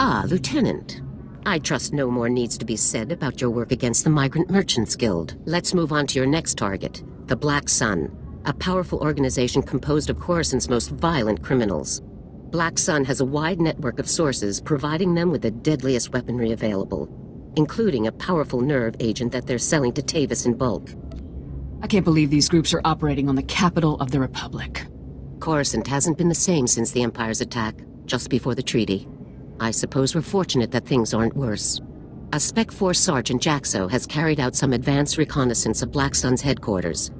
Ah, Lieutenant. I trust no more needs to be said about your work against the Migrant Merchants Guild. Let's move on to your next target, the Black Sun, a powerful organization composed of Coruscant's most violent criminals. Black Sun has a wide network of sources providing them with the deadliest weaponry available, including a powerful nerve agent that they're selling to Tavis in bulk. I can't believe these groups are operating on the capital of the Republic. Coruscant hasn't been the same since the Empire's attack, just before the treaty. I suppose we're fortunate that things aren't worse. A Spec Force Sergeant Jaxo has carried out some advanced reconnaissance of Black Sun's headquarters.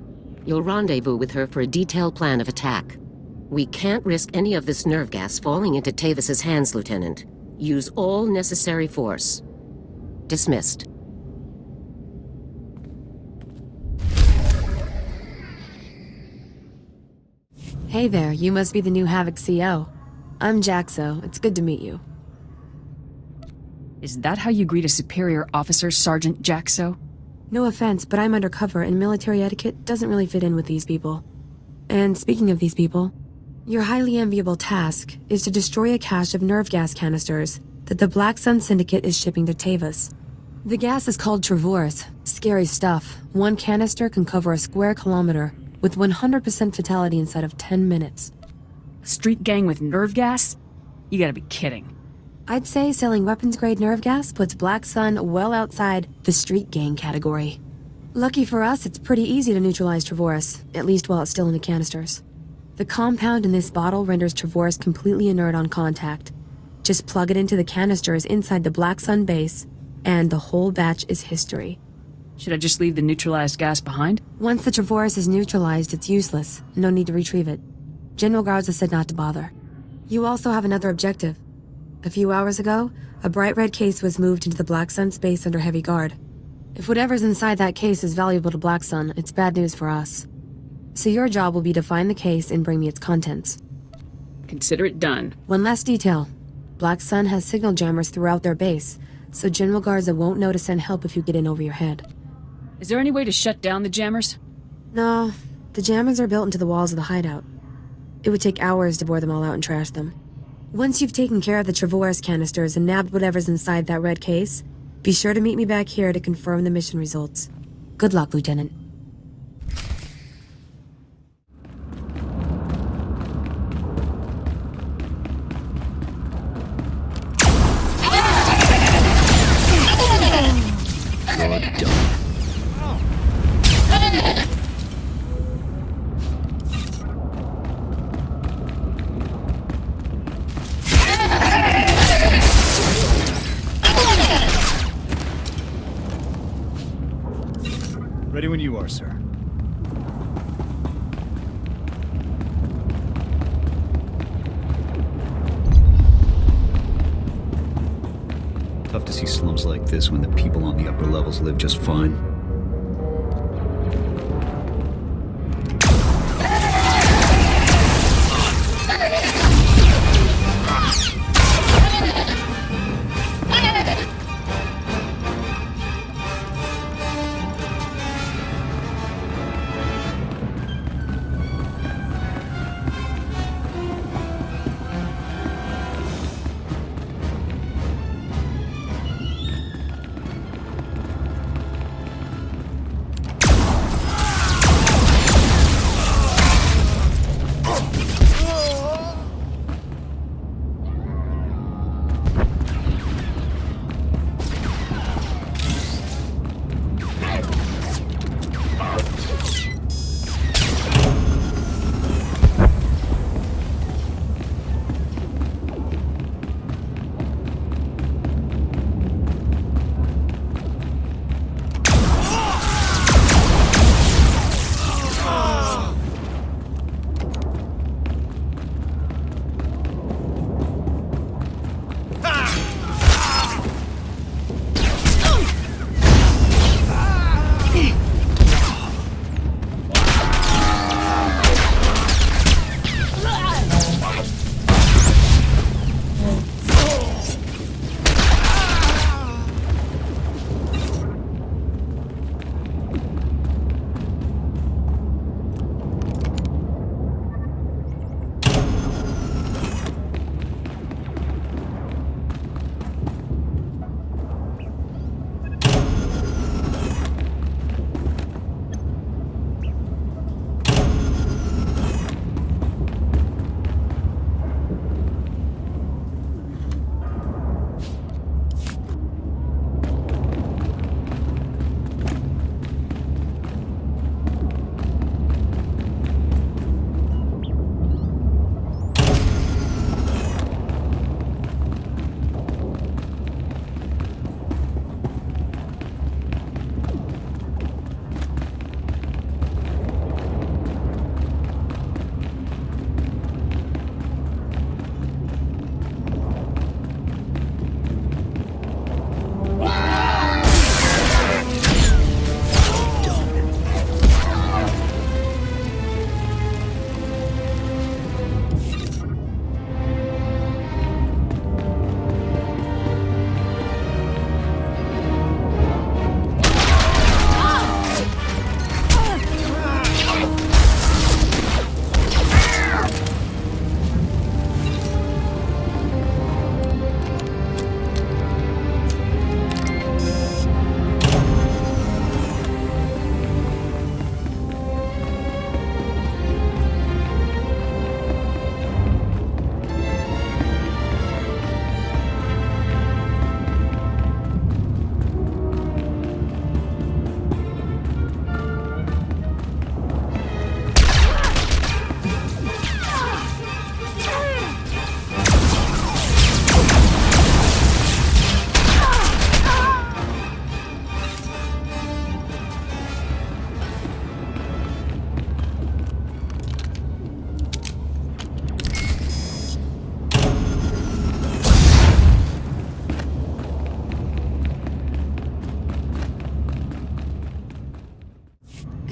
You'll rendezvous with her for a detailed plan of attack. We can't risk any of this nerve gas falling into Tavis's hands, Lieutenant. Use all necessary force. Dismissed. Hey there, you must be the new Havoc CO. I'm Jaxo. It's good to meet you. Is that how you greet a superior officer, Sergeant Jaxo? No offense, but I'm undercover and military etiquette doesn't really fit in with these people. And speaking of these people, your highly enviable task is to destroy a cache of nerve gas canisters that the Black Sun Syndicate is shipping to Tavis. The gas is called Travorus. Scary stuff. One canister can cover a square kilometer with 100% fatality inside of 10 minutes. A street gang with nerve gas? You gotta be kidding. I'd say selling weapons-grade nerve gas puts Black Sun well outside the street gang category. Lucky for us, it's pretty easy to neutralize Travorus, at least while it's still in the canisters. The compound in this bottle renders Travorus completely inert on contact. Just plug it into the canisters inside the Black Sun base, and the whole batch is history. Should I just leave the neutralized gas behind? Once the Travorus is neutralized, it's useless. No need to retrieve it. General Garza said not to bother. You also have another objective. A few hours ago, a bright red case was moved into the Black Sun space under heavy guard. If whatever's inside that case is valuable to Black Sun, it's bad news for us. So your job will be to find the case and bring me its contents. Consider it done. One last detail. Black Sun has signal jammers throughout their base, so General Garza won't know to send help if you get in over your head. Is there any way to shut down the jammers? No, the jammers are built into the walls of the hideout. It would take hours to bore them all out and trash them. Once you've taken care of the Travorus canisters and nabbed whatever's inside that red case, be sure to meet me back here to confirm the mission results. Good luck, Lieutenant. Good done. Ready when you are, sir. Tough to see slums like this when the people on the upper levels live just fine.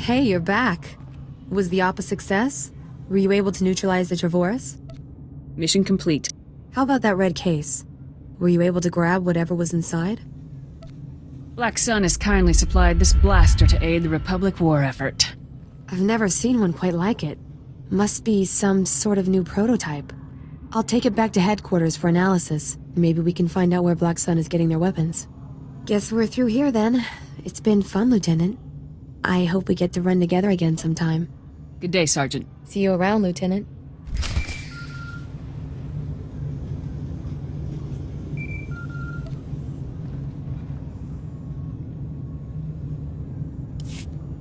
Hey, you're back. Was the Op a success? Were you able to neutralize the Trevorus? Mission complete. How about that red case? Were you able to grab whatever was inside? Black Sun has kindly supplied this blaster to aid the Republic war effort. I've never seen one quite like it. Must be some sort of new prototype. I'll take it back to headquarters for analysis. Maybe we can find out where Black Sun is getting their weapons. Guess we're through here then. It's been fun, Lieutenant. I hope we get to run together again sometime. Good day, Sergeant. See you around, Lieutenant.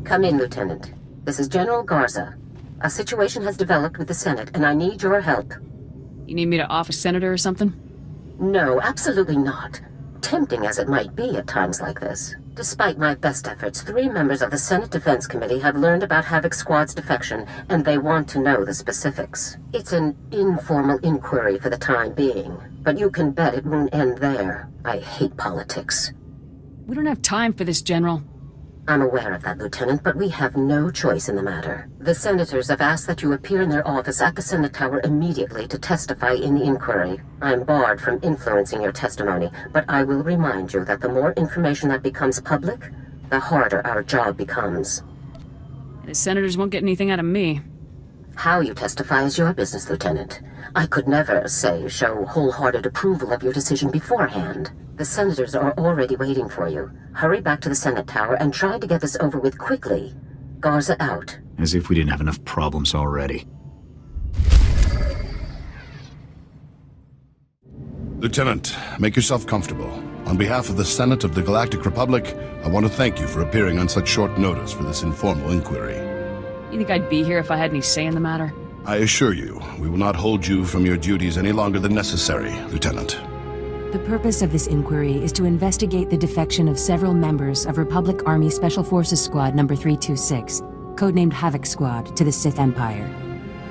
Come in, Lieutenant. This is General Garza. A situation has developed with the Senate, and I need your help. You need me to off a senator or something? No, absolutely not. Tempting as it might be at times like this. Despite my best efforts, 3 members of the Senate Defense Committee have learned about Havoc Squad's defection, and they want to know the specifics. It's an informal inquiry for the time being, but you can bet it won't end there. I hate politics. We don't have time for this, General. I'm aware of that, Lieutenant, but we have no choice in the matter. The senators have asked that you appear in their office at the Senate Tower immediately to testify in the inquiry. I'm barred from influencing your testimony, but I will remind you that the more information that becomes public, the harder our job becomes. The senators won't get anything out of me. How you testify is your business, Lieutenant. I could never, show wholehearted approval of your decision beforehand. The senators are already waiting for you. Hurry back to the Senate Tower and try to get this over with quickly. Garza out. As if we didn't have enough problems already. Lieutenant, make yourself comfortable. On behalf of the Senate of the Galactic Republic, I want to thank you for appearing on such short notice for this informal inquiry. You think I'd be here if I had any say in the matter? I assure you, we will not hold you from your duties any longer than necessary, Lieutenant. The purpose of this inquiry is to investigate the defection of several members of Republic Army Special Forces Squad number 326, codenamed Havoc Squad, to the Sith Empire.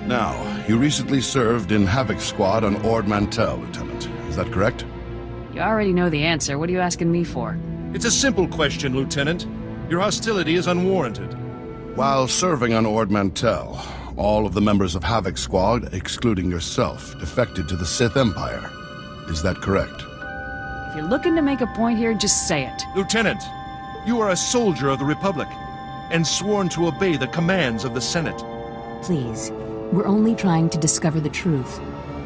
Now, you recently served in Havoc Squad on Ord Mantell, Lieutenant. Is that correct? You already know the answer. What are you asking me for? It's a simple question, Lieutenant. Your hostility is unwarranted. While serving on Ord Mantell, all of the members of Havoc Squad, excluding yourself, defected to the Sith Empire. Is that correct? If you're looking to make a point here, just say it. Lieutenant, you are a soldier of the Republic, and sworn to obey the commands of the Senate. Please, we're only trying to discover the truth.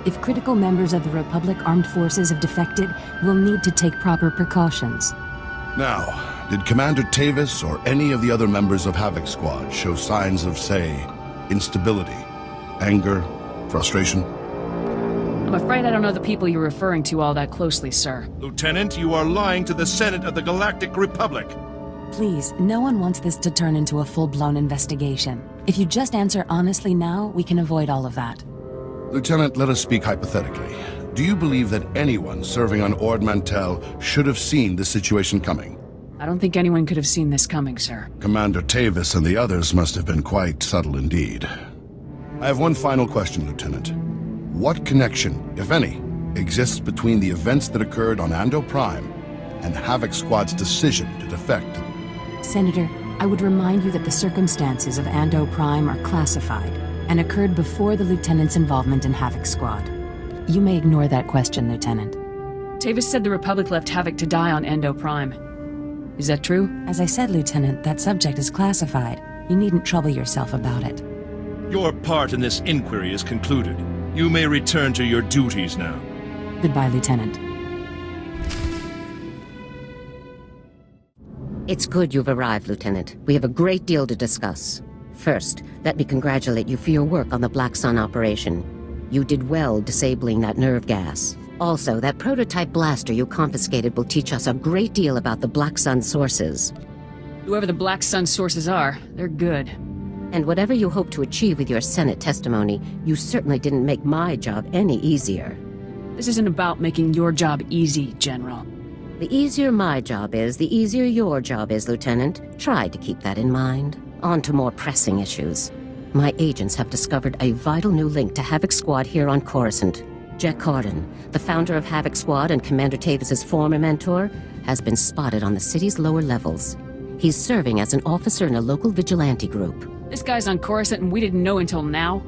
If critical members of the Republic Armed Forces have defected, we'll need to take proper precautions. Now, did Commander Tavis or any of the other members of Havoc Squad show signs of, instability, anger, frustration? I'm afraid I don't know the people you're referring to all that closely, sir. Lieutenant, you are lying to the Senate of the Galactic Republic. Please, no one wants this to turn into a full-blown investigation. If you just answer honestly now, we can avoid all of that. Lieutenant, let us speak hypothetically. Do you believe that anyone serving on Ord Mantell should have seen this situation coming? I don't think anyone could have seen this coming, sir. Commander Tavis and the others must have been quite subtle indeed. I have one final question, Lieutenant. What connection, if any, exists between the events that occurred on Ando Prime and Havoc Squad's decision to defect? Senator, I would remind you that the circumstances of Ando Prime are classified and occurred before the Lieutenant's involvement in Havoc Squad. You may ignore that question, Lieutenant. Tavis said the Republic left Havoc to die on Ando Prime. Is that true? As I said, Lieutenant, that subject is classified. You needn't trouble yourself about it. Your part in this inquiry is concluded. You may return to your duties now. Goodbye, Lieutenant. It's good you've arrived, Lieutenant. We have a great deal to discuss. First, let me congratulate you for your work on the Black Sun operation. You did well disabling that nerve gas. Also, that prototype blaster you confiscated will teach us a great deal about the Black Sun sources. Whoever the Black Sun sources are, they're good. And whatever you hope to achieve with your Senate testimony, you certainly didn't make my job any easier. This isn't about making your job easy, General. The easier my job is, the easier your job is, Lieutenant. Try to keep that in mind. On to more pressing issues. My agents have discovered a vital new link to Havoc Squad here on Coruscant. Jack Carden, the founder of Havoc Squad and Commander Tavis's former mentor, has been spotted on the city's lower levels. He's serving as an officer in a local vigilante group. This guy's on Coruscant and we didn't know until now?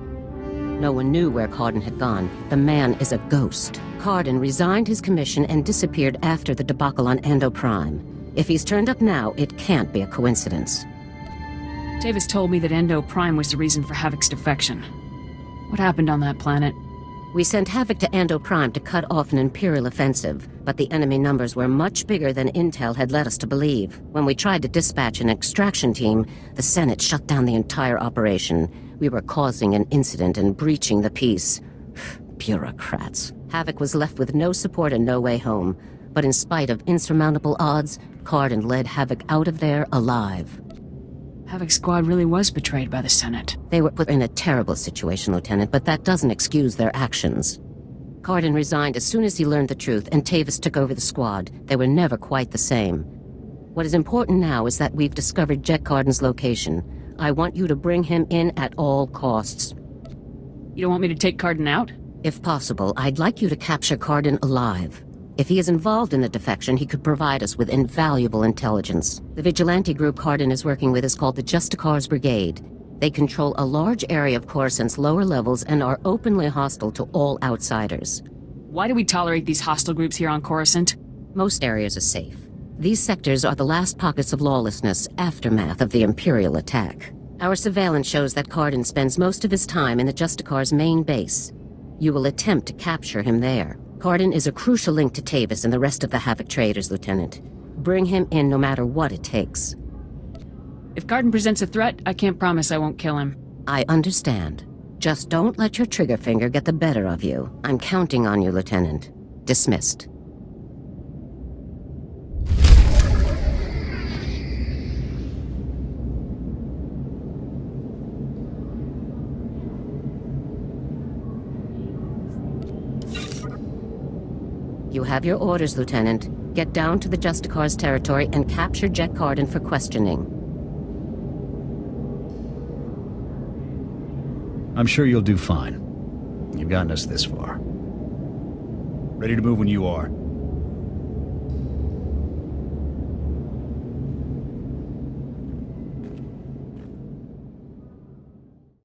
No one knew where Cardin had gone. The man is a ghost. Cardin resigned his commission and disappeared after the debacle on Ando Prime. If he's turned up now, it can't be a coincidence. Tavis told me that Ando Prime was the reason for Havoc's defection. What happened on that planet? We sent Havoc to Ando Prime to cut off an Imperial offensive, but the enemy numbers were much bigger than Intel had led us to believe. When we tried to dispatch an extraction team, the Senate shut down the entire operation. We were causing an incident and breaching the peace. Bureaucrats. Havoc was left with no support and no way home. But in spite of insurmountable odds, Cardin led Havoc out of there alive. Havoc Squad really was betrayed by the Senate. They were put in a terrible situation, Lieutenant, but that doesn't excuse their actions. Cardin resigned as soon as he learned the truth, and Tavis took over the squad. They were never quite the same. What is important now is that we've discovered Jet Cardin's location. I want you to bring him in at all costs. You don't want me to take Cardin out? If possible, I'd like you to capture Cardin alive. If he is involved in the defection, he could provide us with invaluable intelligence. The vigilante group Cardin is working with is called the Justicar's Brigade. They control a large area of Coruscant's lower levels and are openly hostile to all outsiders. Why do we tolerate these hostile groups here on Coruscant? Most areas are safe. These sectors are the last pockets of lawlessness, aftermath of the Imperial attack. Our surveillance shows that Cardin spends most of his time in the Justicar's main base. You will attempt to capture him there. Cardin is a crucial link to Tavis and the rest of the Havoc traders, Lieutenant. Bring him in no matter what it takes. If Cardin presents a threat, I can't promise I won't kill him. I understand. Just don't let your trigger finger get the better of you. I'm counting on you, Lieutenant. Dismissed. You have your orders, Lieutenant. Get down to the Justicar's territory and capture Jet Cardin for questioning. I'm sure you'll do fine. You've gotten us this far. Ready to move when you are.